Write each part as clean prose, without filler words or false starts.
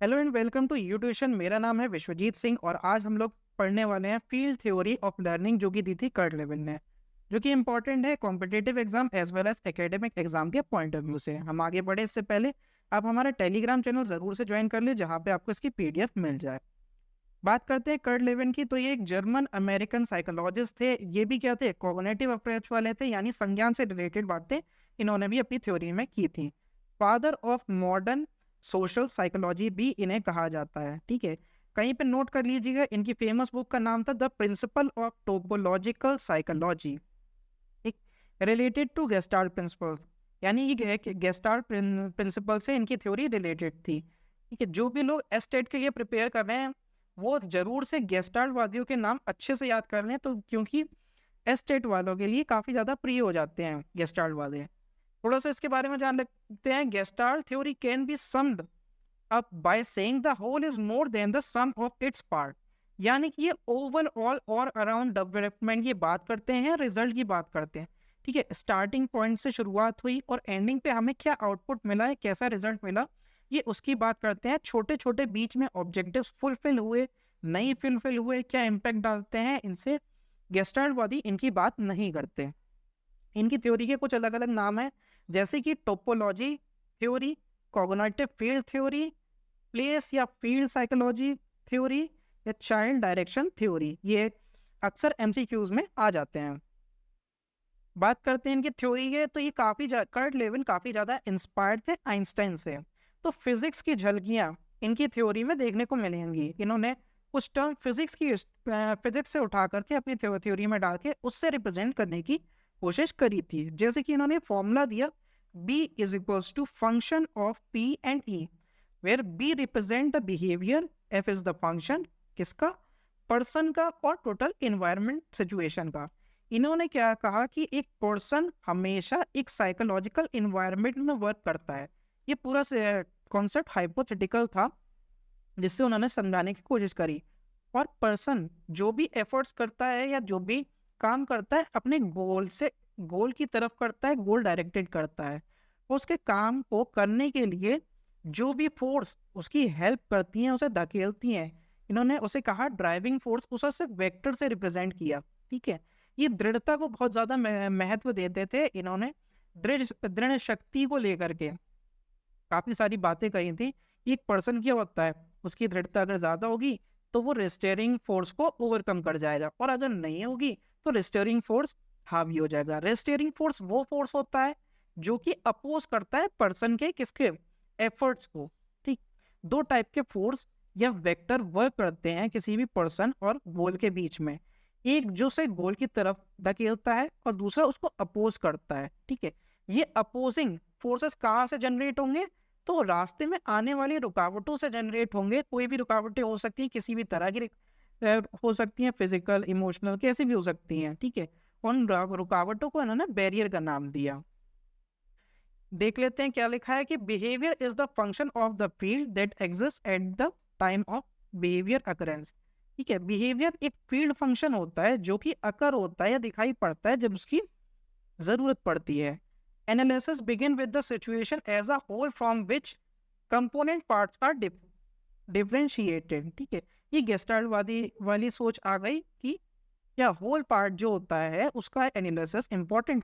Hello and welcome to you tuition. मेरा नाम है विश्वजीत सिंह और आज हम लोग पढ़ने वाले हैं फील्ड थ्योरी ऑफ लर्निंग जो कि दी थी कर्ट लेविन ने, जो कि इंपॉर्टेंट है competitive exam as well as academic exam के पॉइंट ऑफ व्यू से। हम आगे बढ़े इससे पहले आप हमारा टेलीग्राम चैनल ज़रूर से ज्वाइन कर ले जहाँ पे आपको इसकी पीडीएफ मिल जाए। बात करते हैं कर्ट लेविन की, तो ये एक जर्मन अमेरिकन साइकोलॉजिस्ट थे। ये भी क्या थे, कॉग्निटिव अप्रोच वाले थे, यानी संज्ञान से रिलेटेड बातें इन्होंने भी अपनी थ्योरी में की थी। Father of modern social psychology भी इन्हें कहा जाता है। ठीक है, कहीं पे नोट कर लीजिएगा, इनकी फेमस बुक का नाम था the principle of topological psychology, एक रिलेटेड टू गेस्टाल्ट प्रिंसिपल, यानी ये गेस्टाल्ट प्रिंसिपल से इनकी थ्योरी रिलेटेड थी। ठीक है, जो भी लोग एस्टेट के लिए प्रिपेयर कर रहे हैं वो जरूर से गेस्टाल्ट वादियों के नाम अच्छे से याद कर लें, तो क्योंकि एस्टेट वालों के लिए काफ़ी ज़्यादा प्रिय हो जाते हैं गेस्टाल्ट वाले। थोड़ा सा इसके बारे में जान लेते हैं। Gestalt theory can be summed up by saying the whole is more than the sum of its part, यानी कि ये ओवरऑल और अराउंड डेवलपमेंट की बात करते हैं, रिजल्ट की बात करते हैं। ठीक है, स्टार्टिंग पॉइंट से शुरुआत हुई और एंडिंग पे हमें क्या आउटपुट मिला है, कैसा रिजल्ट मिला, ये उसकी बात करते हैं। छोटे छोटे बीच में ऑब्जेक्टिव्स फुलफिल हुए, नहीं फुलफिल हुए, क्या इम्पैक्ट डालते हैं, इनसे गेस्टाल्टवादी इनकी बात नहीं करते। इनकी थ्योरी के कुछ अलग अलग नाम हैं, जैसे कि topology theory, cognitive field theory, place या फील्ड साइकोलॉजी थ्योरी, या चाइल्ड डायरेक्शन थ्योरी। ये अक्सर एमसीक्यूज में आ जाते हैं। बात करते हैं इनकी थ्योरी के, तो ये कर्ट लेविन काफ़ी ज़्यादा इंस्पायर्ड थे आइंस्टाइन से। तो फिजिक्स की झलकियाँ इनकी थ्योरी में देखने को मिलेंगी। इन्होंने कुछ टर्म फिजिक्स से उठा करके अपनी थ्योरी में डाल के उससे रिप्रेजेंट करने की कोशिश करी थी। जैसे कि इन्होंने फॉर्मूला दिया, B is equals to function of P and E, where B represent the behaviour, F is the function किसका, पर्सन का और टोटल इन्वायरमेंट सिचुएशन का। इन्होंने क्या कहा कि एक पर्सन हमेशा एक साइकोलॉजिकल इन्वायरमेंट में वर्क करता है। ये पूरा कॉन्सेप्ट हाइपोथेटिकल था जिससे उन्होंने समझाने की कोशिश करी। और पर्सन जो भी एफर्ट्स करता है या जो भी काम करता है अपने गोल की तरफ करता है, गोल डायरेक्टेड करता है। उसके काम को करने के लिए जो भी फोर्स उसकी हेल्प करती हैं, उसे धकेलती हैं, इन्होंने उसे कहा ड्राइविंग फोर्स, उसे सिर्फ वेक्टर से रिप्रेजेंट किया। ठीक है, ये दृढ़ता को बहुत ज़्यादा महत्व देते थे इन्होंने। दृढ़ दृढ़ शक्ति को लेकर के काफ़ी सारी बातें कही थी। एक पर्सन क्या होता है, उसकी दृढ़ता अगर ज़्यादा होगी तो वो रेस्टेरिंग फोर्स को ओवरकम कर जाएगा, और अगर नहीं होगी तो रेस्टेरिंग फोर्स हावी हो जाएगा। रेस्टेरिंग फोर्स वो फोर्स होता है जो कि अपोज करता है पर्सन के किसके एफर्ट्स को। ठीक, दो टाइप के फोर्स या वेक्टर वर्क करते हैं किसी भी पर्सन और गोल के बीच में। एक जो से गोल की तरफ धकेलता है और दूसरा उसको अपोज करता है। ठीक है, ये अपोजिंग फोर्सेस कहाँ से जनरेट होंगे, तो रास्ते में आने वाली रुकावटों से जनरेट होंगे। कोई भी रुकावटें हो सकती हैं, किसी भी तरह की हो सकती हैं, फिजिकल, इमोशनल, कैसी भी हो सकती हैं। ठीक है, उन रुकावटों को इन्होंने बैरियर का नाम दिया। देख लेते हैं क्या लिखा है कि behaviour is the function of the field that exist at the time of behaviour occurrence. ठीक है, बिहेवियर एक फील्ड फंक्शन होता है जो कि अकर होता है या दिखाई पड़ता है जब उसकी जरूरत पड़ती है। Analysis begin with the situation as a whole from which component parts are differentiated. ठीक है, ये गेस्टाल्ट वाली सोच आ गई कि या होल पार्ट जो होता है उसका एनालिसिस इंपॉर्टेंट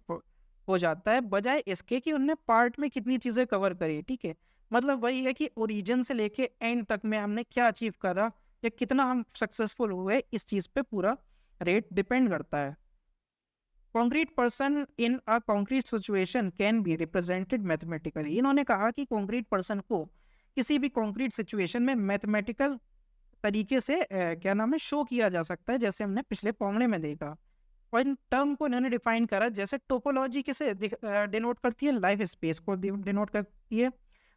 हो जाता है, बजाय इसके कि उनने पार्ट में कितनी चीज़ें कवर करी। ठीक है, मतलब वही है कि ओरिजिन से लेके एंड तक में हमने क्या अचीव करा या कितना हम सक्सेसफुल हुए, इस चीज़ पे पूरा रेट डिपेंड करता है। Concrete person in a concrete situation can be represented mathematically. इन्होंने कहा कि कॉन्क्रीट पर्सन को किसी भी कॉन्क्रीट सिचुएशन में मैथमेटिकल तरीके से क्या नाम है शो किया जा सकता है, जैसे हमने पिछले फॉर्मूले में देखा। और इन टर्म को इन्होंने डिफाइन करा, जैसे टोपोलॉजी किसे डिनोट करती है, लाइफ स्पेस को डिनोट करती है।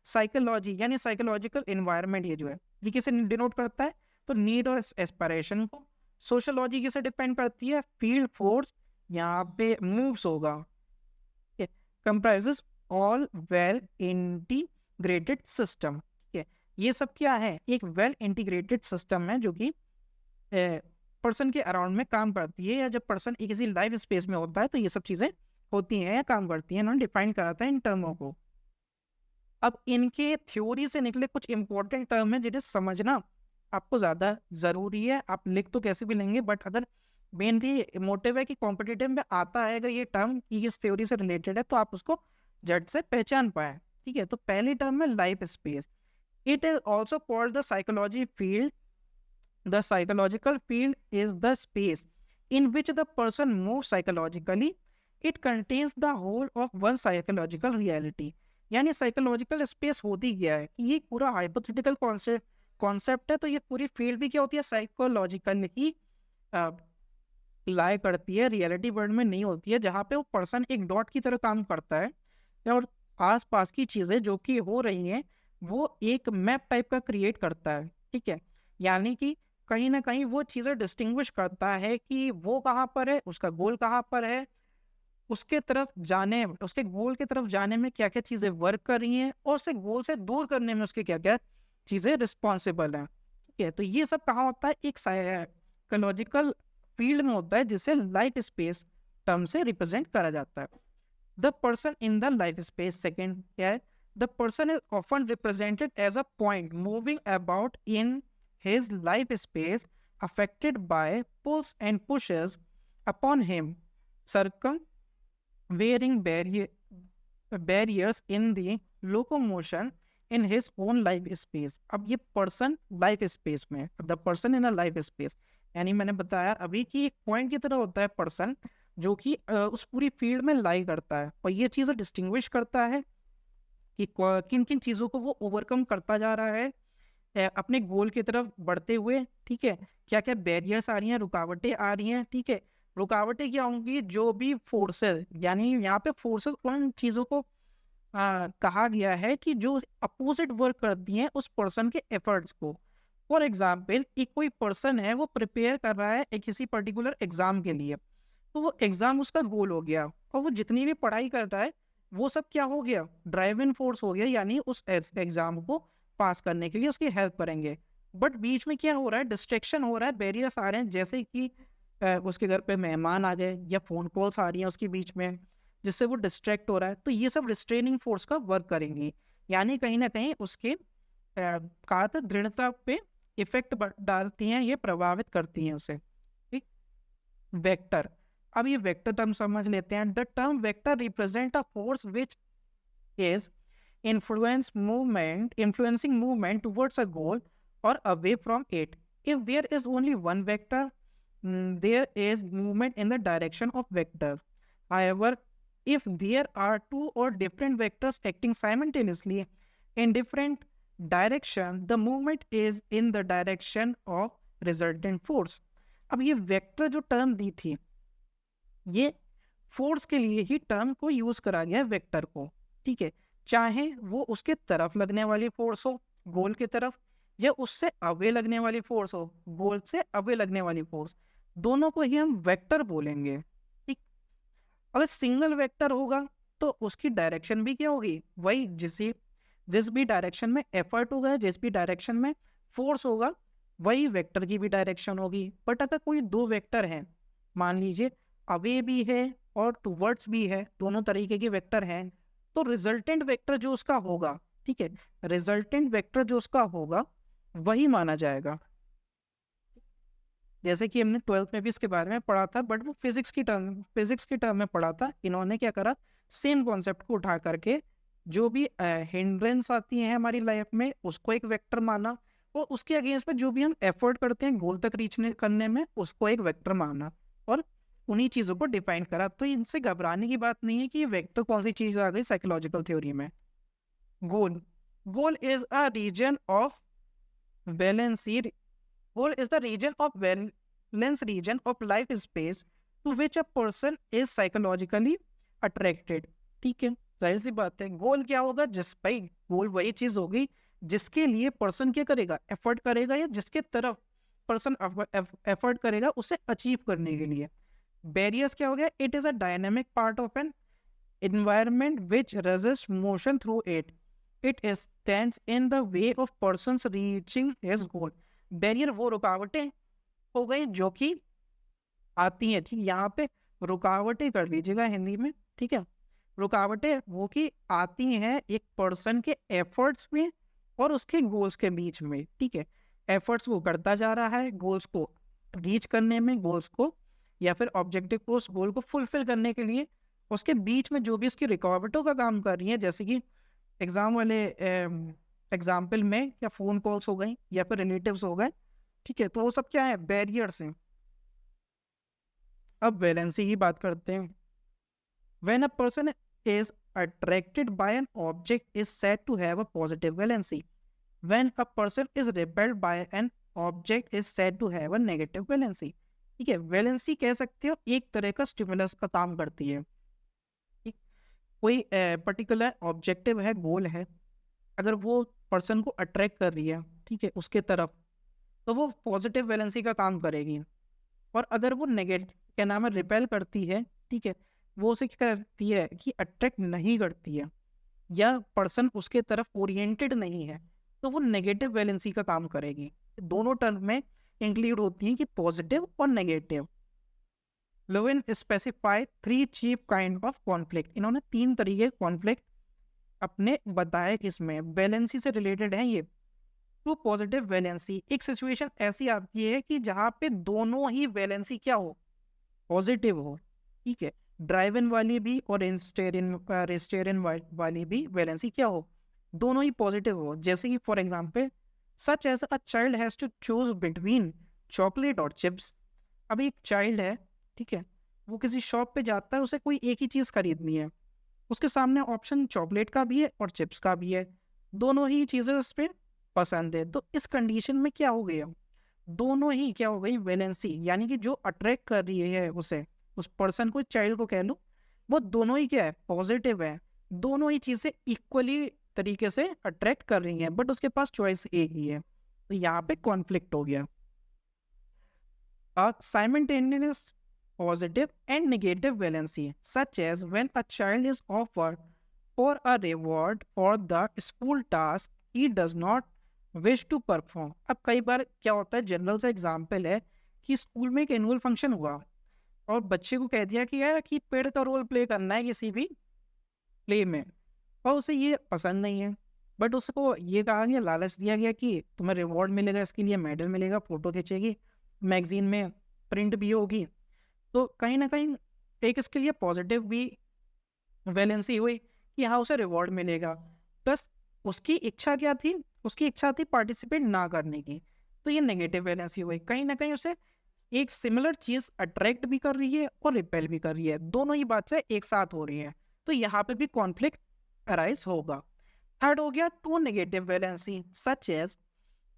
साइकोलॉजी यानी साइकोलॉजिकल इन्वायरमेंट, ये जो है ये किसे डिनोट करता है, तो नीड और एस्पिरेशन को। सोशोलॉजी किसे डिपेंड करती है, फील्ड फोर्स, यहाँ पे मूव्स होगा, comprises all well integrated system. ठीक है, ये सब क्या है, एक वेल इंटीग्रेटेड सिस्टम है जो कि पर्सन के अराउंड में काम करती है, या जब पर्सन एक किसी लाइव स्पेस में होता है तो ये सब चीज़ें होती हैं या काम करती हैं। इन्होंने डिफाइन करा था इन टर्मों को। अब इनके थ्योरी से निकले कुछ इंपॉर्टेंट टर्म है जिन्हें समझना आपको ज़्यादा ज़रूरी है। आप लिख तो कैसे भी लेंगे, बट अगर मेनली मोटिव है कि कॉम्पिटिटिव में आता है अगर ये टर्म कि इस थ्योरी से रिलेटेड है तो आप उसको झट से पहचान पाए। ठीक है, तो पहली टर्म है life space. It is also called the psychology field. The psychological field is the space in which the person moves psychologically. It contains the whole of one psychological reality. यानी साइकोलॉजिकल स्पेस होती क्या है, ये पूरा hypothetical concept है, तो ये पूरी फील्ड भी क्या होती है, साइकोलॉजिकल ही लाई करती है, रियलिटी वर्ल्ड में नहीं होती है, जहाँ पे वो पर्सन एक डॉट की तरह काम करता है और आसपास की चीज़ें जो कि हो रही हैं वो एक मैप टाइप का क्रिएट करता है। ठीक है, यानी कि कहीं ना कहीं वो चीज़ें डिस्टिंग्विश करता है कि वो कहाँ पर है, उसका गोल कहाँ पर है, उसके गोल की तरफ जाने में क्या क्या चीज़ें वर्क कर रही हैं और उससे गोल से दूर करने में उसके क्या क्या चीज़ें रिस्पॉन्सिबल हैं। ठीक है, तो ये सब कहाँ होता है, एक साइकोलॉजिकल फील्ड में होता है जिसे लाइफ स्पेस टर्म से रिप्रेजेंट करा जाता है। The person in the life space, second क्या है, the person is often represented as a point moving about in his life space affected by pulls and pushes upon him, circumventing barriers in the locomotion in his own life space. अब ये person life space में, the person in a life space, यानी मैंने बताया अभी कि एक point की तरह होता है पर्सन जो कि उस पूरी फील्ड में लाई करता है और ये चीज़ें डिस्टिंग्विश करता है कि किन किन चीज़ों को वो ओवरकम करता जा रहा है अपने गोल की तरफ बढ़ते हुए। ठीक है, क्या क्या बैरियर्स आ रही हैं, रुकावटें आ रही हैं। ठीक है, रुकावटें क्या होंगी, जो भी फोर्सेस, यानी यहाँ पे फोर्सेस उन चीज़ों को कहा गया है कि जो अपोजिट वर्क करती हैं उस पर्सन के एफर्ट्स को। फॉर एग्जाम्पल, एक कोई पर्सन है वो प्रिपेयर कर रहा है एक किसी पर्टिकुलर एग्जाम के लिए, तो वो एग्जाम उसका गोल हो गया और वो जितनी भी पढ़ाई कर रहा है वो सब क्या हो गया, ड्राइविंग फोर्स हो गया, यानी उस एग्जाम को पास करने के लिए उसकी हेल्प करेंगे। बट बीच में क्या हो रहा है, डिस्ट्रैक्शन हो रहा है, बैरियर्स आ रहे हैं, जैसे कि उसके घर पे मेहमान आ गए या फोन कॉल्स आ रही हैं उसके बीच में जिससे वो डिस्ट्रैक्ट हो रहा है, तो ये सब रिस्ट्रेनिंग फोर्स का वर्क करेंगी, यानी कहीं ना कहीं उसके कहा था दृढ़ता पे इफेक्ट डालती हैं, ये प्रभावित करती हैं उसे। ठीक, वेक्टर, अब ये वेक्टर टर्म समझ लेते हैं। The term vector represent a force which is influencing movement towards a goal or away from it. If there is only one vector, there is movement in the direction of vector. However, if there are two or different vectors acting simultaneously in different direction, the movement is in the direction of resultant force. अब ये vector जो term दी थी, ये force के लिए ही term को use करा गया है वेक्टर को। ठीक है, चाहे वो उसके तरफ लगने वाली फोर्स हो गोल की तरफ, या उससे अवे लगने वाली फोर्स हो गोल से अवे लगने वाली फोर्स, दोनों को ही हम वेक्टर बोलेंगे। ठीक, अगर सिंगल वेक्टर होगा तो उसकी डायरेक्शन भी क्या होगी, वही जिस भी डायरेक्शन में एफर्ट होगा, जिस भी डायरेक्शन में फोर्स होगा, वही वेक्टर की भी डायरेक्शन होगी। बट अगर कोई दो वेक्टर हैं, मान लीजिए अवे भी है और टूवर्ड्स भी है, दोनों तरीके के वेक्टर हैं, तो रिजल्टेंट वेक्टर जो उसका होगा, ठीक है, रिजल्टेंट वेक्टर जो उसका होगा वही माना जाएगा। जैसे कि हमने 12th में भी इसके बारे में पढ़ा था, बट वो फिजिक्स की टर्म में पढ़ा था। इन्होंने क्या करा, सेम कॉन्सेप्ट को उठा करके जो भी हिंड्रेंस आती है हमारी लाइफ में उसको एक वेक्टर माना, और उसके अगेंस्ट में जो भी हम एफर्ट करते हैं गोल तक करने में उसको एक वेक्टर माना, और उन्हीं चीज़ों को डिफाइन करा। तो इनसे घबराने की बात नहीं है कि वेक्टर कौन सी चीज़ आ गई साइकोलॉजिकल थ्योरी में। Goal is a region of valency goal is the region of valence region of life space to which a person is psychologically attracted. ठीक है, जाहिर सी बात है, गोल क्या होगा, भाई गोल वही चीज होगी जिसके लिए पर्सन क्या करेगा, एफर्ट करेगा, या जिसके तरफ पर्सन एफर्ट करेगा उसे अचीव करने के लिए। बैरियर्स क्या हो गया, it is a dynamic part of an environment which resists motion through it. It stands in the way of persons reaching his goal. Barrier वो रुकावटें हो गई जो कि आती हैं, ठीक, यहाँ पे रुकावटें कर लीजिएगा हिंदी में। ठीक है, रुकावटें वो कि आती हैं एक पर्सन के एफर्ट्स में और उसके गोल्स के बीच में, ठीक है। एफर्ट्स वो करता जा रहा है गोल्स को रीच करने में, गोल्स को या फिर ऑब्जेक्टिव को, उस गोल को फुलफिल करने के लिए, उसके बीच में जो भी उसकी रुकावटों का काम कर रही है, जैसे कि एग्जाम वाले एग्जाम्पल में या फ़ोन कॉल्स हो गई या फिर रिलेटिव्स हो गए, ठीक है, तो वो सब क्या है, बैरियर्स हैं। अब वैलेंसी की बात करते हैं। When a person is attracted by an object is said to have a positive valency. When a person is repelled by an object is said to have a negative valency. ठीक है, valency कह सकते हो एक तरह का stimulus का काम करती है। ठीक, कोई पर्टिकुलर ऑब्जेक्टिव है, गोल है, अगर वो पर्सन को अट्रैक्ट कर रही है, ठीक है, उसके तरफ, तो वो पॉजिटिव वैलेंसी का काम करेगी। और अगर वो नेगेटिव क्या नाम है, रिपेल करती है, ठीक है, वो उसे क्या करती है कि अट्रैक्ट नहीं करती है या पर्सन उसके तरफ ओरिएंटेड नहीं है, तो वो नेगेटिव वैलेंसी का काम करेगी। दोनों टर्म में इंक्लूड होती हैं कि पॉजिटिव और negative. Lowden specify 3 chief kind of conflict. इन्होंने 3 तरीके कॉन्फ्लिक्ट अपने बताए, इसमें वैलेंसी से रिलेटेड है ये। टू पॉजिटिव वैलेंसी, एक सिचुएशन ऐसी आती है कि जहाँ पे दोनों ही वैलेंसी क्या हो, पॉजिटिव हो, ठीक है। ड्राइव इन वाली भी और रेस्टेरिन वाली भी वैलेंसी क्या हो, दोनों ही पॉजिटिव हो। जैसे कि for example such as a child has to choose between chocolate और चिप्स। अभी एक चाइल्ड है, ठीक है, वो किसी शॉप पे जाता है, उसे कोई एक ही चीज़ खरीदनी है, उसके सामने ऑप्शन चॉकलेट का भी है और चिप्स का भी है, दोनों ही चीज़ें उस पर पसंद है। तो इस कंडीशन में क्या हो गया, दोनों ही क्या हो गई, वैलेंसी, यानी कि जो अट्रैक्ट कर रही है उसे, उस पर्सन को, चाइल्ड को कह लो, वो दोनों ही क्या है, पॉजिटिव है। दोनों ही चीज़ें इक्वली तरीके से अट्रैक्ट कर रही हैं, बट उसके पास चॉइस एक ही है, तो यहाँ पे कॉन्फ्लिक्ट हो गया। Simultaneous positive and negative valency, such as when a child is offered for a reward for the school task he does not wish to perform। अब कई बार क्या होता है, जनरल सा एग्जाम्पल है कि स्कूल में एक एनुअल फंक्शन हुआ और बच्चे को कह दिया कि यार कि पेड़ का रोल प्ले करना है किसी भी प्ले में, और उसे ये पसंद नहीं है, बट उसको ये कहा गया, लालच दिया गया कि तुम्हें रिवॉर्ड मिलेगा, इसके लिए मेडल मिलेगा, फोटो खींचेगी, मैगजीन में प्रिंट भी होगी। तो कहीं ना कहीं एक इसके लिए पॉजिटिव भी वैलेंसी हुई कि हाँ उसे रिवॉर्ड मिलेगा, प्लस उसकी इच्छा क्या थी, उसकी इच्छा थी पार्टिसिपेट ना करने की, तो ये नेगेटिव वैलेंसी हुई। कहीं ना कहीं उसे एक सिमिलर चीज़ अट्रैक्ट भी कर रही है और रिपेल भी कर रही है, दोनों ही बात से एक साथ हो रही है, तो यहाँ पे भी कॉन्फ्लिक्ट अराइज होगा। थर्ड हो गया two negative valency, such as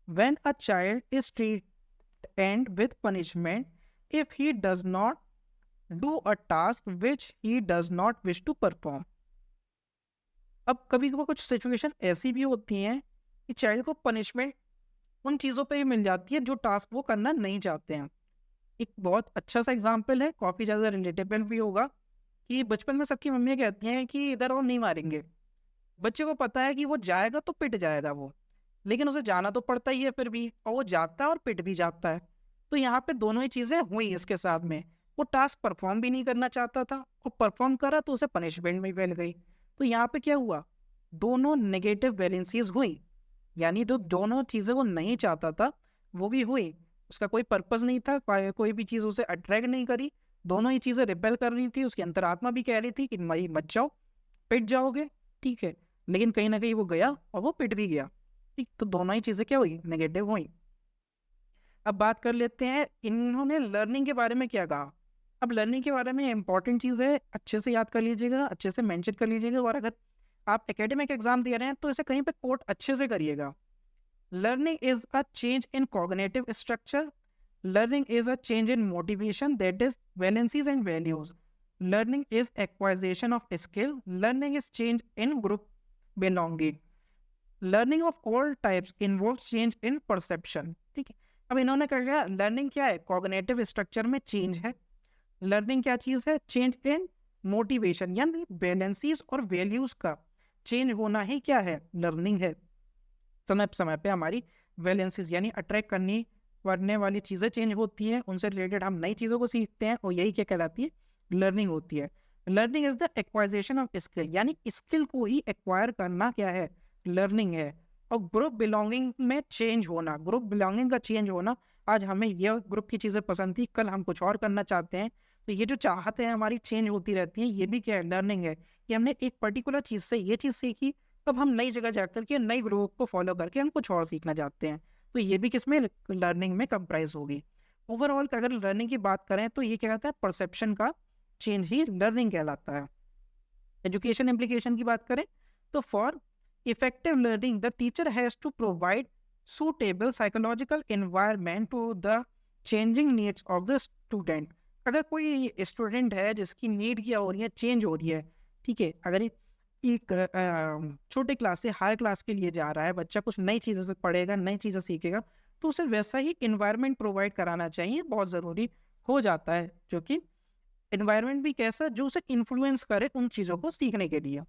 when a child is threatened with punishment if he does not do a task which he does not wish to perform। अब कभी कभी कुछ सिचुएशन ऐसी भी होती हैं कि चाइल्ड को पनिशमेंट उन चीज़ों पे ही मिल जाती है जो टास्क वो करना नहीं चाहते हैं। एक बहुत अच्छा सा एग्जांपल है, काफ़ी ज़्यादा रिलेटेबल भी होगा, कि बचपन में सबकी मम्मियाँ कहती हैं कि इधर और नहीं मारेंगे, बच्चे को पता है कि वो जाएगा तो पिट जाएगा वो, लेकिन उसे जाना तो पड़ता ही है फिर भी, और वो जाता है और पिट भी जाता है। तो यहाँ पे दोनों ही चीज़ें हुई इसके साथ में, वो टास्क परफॉर्म भी नहीं करना चाहता था, वो परफॉर्म करा तो उसे पनिशमेंट में मिल गई। तो यहाँ पे क्या हुआ, दोनों नेगेटिव वैलेंसीज हुई, यानी जो दोनों चीज़ें वो नहीं चाहता था वो भी हुई, उसका कोई पर्पस नहीं था, कोई भी चीज़ उसे अट्रैक्ट नहीं करी, दोनों ही चीज़ें रिपेल कर रही थी, उसकी अंतरात्मा भी कह रही थी कि मई मत जाओ, पिट जाओगे, ठीक है, लेकिन कहीं ना कहीं वो गया और वो पिट भी गया, ठीक। तो दोनों ही चीज़ें क्या हुई, नेगेटिव हुई। अब बात कर लेते हैं इन्होंने लर्निंग के बारे में क्या कहा। अब लर्निंग के बारे में इंपॉर्टेंट चीज़ है, अच्छे से याद कर लीजिएगा, अच्छे से मेंशन कर लीजिएगा, और अगर आप एकेडमिक एग्जाम दे रहे हैं तो इसे कहीं पे कोट अच्छे से करिएगा। Learning is a change in cognitive structure, learning is a change in motivation, that is valencies and values, learning is acquisition of skill, learning is change in group belonging, learning of all types involve change in perception, ठीक है। अब इन्होंने कहा गया learning क्या है, cognitive structure में change है, लर्निंग क्या चीज़ है, चेंज इन मोटिवेशन, यानी वैलेंसीज और वैल्यूज का चेंज होना ही क्या है, लर्निंग है। समय समय पे हमारी वैलेंसीज यानी अट्रैक्ट करने वाली चीज़ें चेंज होती हैं, उनसे रिलेटेड हम नई चीज़ों को सीखते हैं, और यही क्या कहलाती है, लर्निंग होती है। Learning is the acquisition of skill, यानी स्किल को ही एक्वायर करना क्या है, लर्निंग है। और ग्रुप बिलोंगिंग में चेंज होना, ग्रुप बिलोंगिंग का चेंज होना, आज हमें यह ग्रुप की चीज़ें पसंद थी, कल हम कुछ और करना चाहते हैं, तो ये जो चाहते हैं हमारी चेंज होती रहती है, ये भी क्या है, लर्निंग है कि हमने एक पर्टिकुलर चीज़ से ये चीज़ सीखी, अब हम नई जगह जाकर के नई ग्रुप को फॉलो करके हम कुछ और सीखना चाहते हैं, तो ये भी किसमें, लर्निंग में कंप्राइज होगी। ओवरऑल अगर लर्निंग की बात करें तो ये क्या कहता है, परसेप्शन का चेंज ही लर्निंग कहलाता है। एजुकेशन इम्प्लीकेशन की बात करें तो for effective learning the teacher has to provide suitable psychological environment to the changing needs of the student। अगर कोई स्टूडेंट है जिसकी नीड क्या हो रही है, चेंज हो रही है, ठीक है, अगर एक छोटे क्लास से हायर क्लास के लिए जा रहा है बच्चा, कुछ नई चीज़ें से पढ़ेगा, नई चीज़ें सीखेगा, तो उसे वैसा ही इन्वायरमेंट प्रोवाइड कराना चाहिए, बहुत ज़रूरी हो जाता है, जो कि एनवायरनमेंट भी कैसा, जो उसे इन्फ्लुएंस करे उन चीज़ों को सीखने के लिए।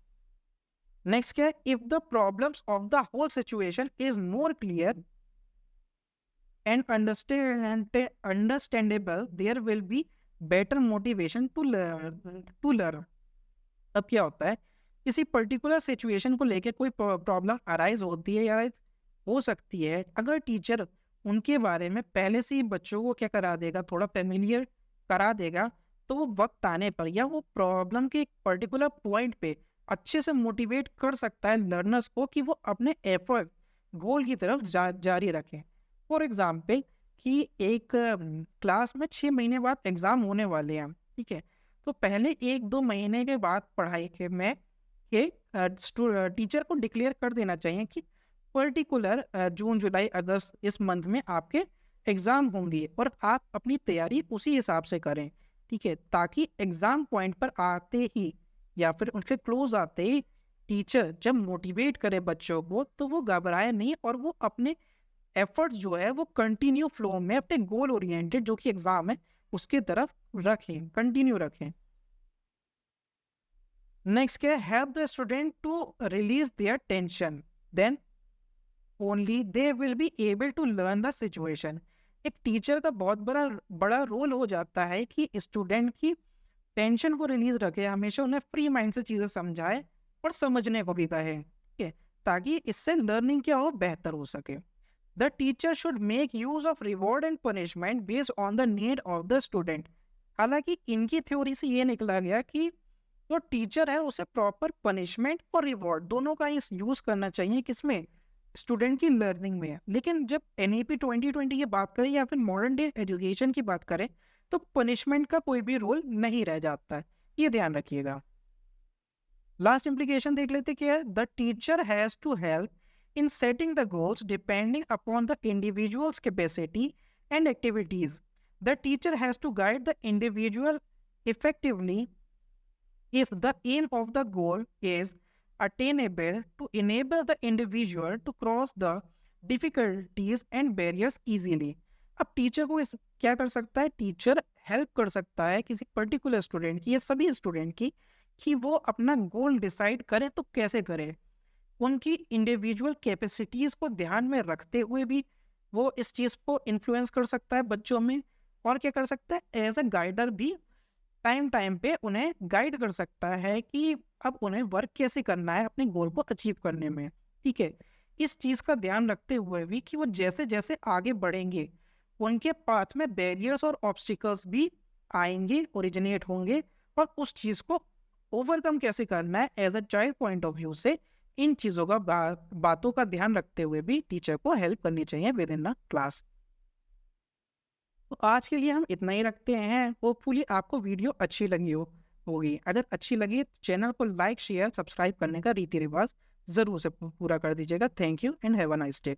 नेक्स्ट क्या है, if the problems of the whole situation is more clear and understandable there will be better motivation to learn. अब क्या होता है, किसी पर्टिकुलर सिचुएशन को लेके कोई प्रॉब्लम अराइज होती है या हो सकती है, अगर टीचर उनके बारे में पहले से ही बच्चों को क्या करा देगा, थोड़ा फेमिलियर करा देगा, तो वो वक्त आने पर या वो प्रॉब्लम के एक पर्टिकुलर पॉइंट पे अच्छे से मोटिवेट कर सकता है लर्नर्स को कि वो अपने एफर्ट गोल की तरफ जारी रखें। फॉर एग्जाम्पल कि एक क्लास में 6 महीने बाद एग्ज़ाम होने वाले हैं, ठीक है, तो पहले 1-2 महीने के बाद पढ़ाई के में के टीचर को डिक्लेयर कर देना चाहिए कि पर्टिकुलर जून जुलाई अगस्त इस मंथ में आपके एग्ज़ाम होंगे और आप अपनी तैयारी उसी हिसाब से करें, ठीक है, ताकि एग्ज़ाम पॉइंट पर आते ही या फिर उनके क्लोज आते ही टीचर जब मोटिवेट करे बच्चों को, तो वो घबराए नहीं और वो अपने एफर्ट जो है वो कंटिन्यू फ्लो में अपने गोल ओरिएंटेड जो कि एग्ज़ाम है उसके तरफ रखें, कंटिन्यू रखें। नेक्स्ट क्या है, help the student to release their tension, then only they will be able to learn the situation. एक टीचर का बहुत बड़ा रोल हो जाता है कि स्टूडेंट की टेंशन को रिलीज रखे, हमेशा उन्हें फ्री माइंड से चीज़ें समझाए और समझने को भी कहे, ठीक है, ताकि इससे लर्निंग क्या हो, बेहतर हो सके। The teacher should make use of reward and punishment based on the need of the student. हालांकि इनकी थ्योरी से ये निकला गया कि जो टीचर है उसे प्रॉपर पनिशमेंट और रिवॉर्ड दोनों का यूज करना चाहिए, किसमें, स्टूडेंट की लर्निंग में। लेकिन जब NEP 2020 की बात करें या फिर मॉडर्न डे एजुकेशन की बात करें तो पनिशमेंट का कोई भी रोल नहीं रह जाता है, ये ध्यान रखिएगा। लास्ट इम्प्लीकेशन देख लेते क्या है, the teacher has to help in setting the goals depending upon the individual's capacity and activities. The teacher has to guide the individual effectively if the aim of the goal is attainable to enable the individual to cross the difficulties and barriers easily। अब teacher को क्या कर सकता है, teacher help कर सकता है किसी पर्टिकुलर स्टूडेंट की या सभी स्टूडेंट की कि वो अपना गोल डिसाइड करें, तो कैसे करें, उनकी इंडिविजुअल कैपेसिटीज़ को ध्यान में रखते हुए भी वो इस चीज़ को इन्फ्लुएंस कर सकता है बच्चों में, और क्या कर सकता है, एज अ गाइडर भी टाइम पे उन्हें गाइड कर सकता है कि अब उन्हें वर्क कैसे करना है अपने गोल को अचीव करने में, ठीक है। इस चीज़ का ध्यान रखते हुए भी कि वो जैसे जैसे आगे बढ़ेंगे उनके पाथ में बैरियर्स और ऑब्स्टिकल्स भी आएंगे, ओरिजिनेट होंगे, और उस चीज़ को ओवरकम कैसे करना है as a child point of view से, इन चीज़ों का बातों का ध्यान रखते हुए भी टीचर को हेल्प करनी चाहिए विद इन द क्लास। तो आज के लिए हम इतना ही रखते हैं, होपफुली आपको वीडियो अच्छी लगी होगी। अगर अच्छी लगी तो चैनल को लाइक शेयर सब्सक्राइब करने का रीति रिवाज ज़रूर से पूरा कर दीजिएगा। Thank you and have a nice day.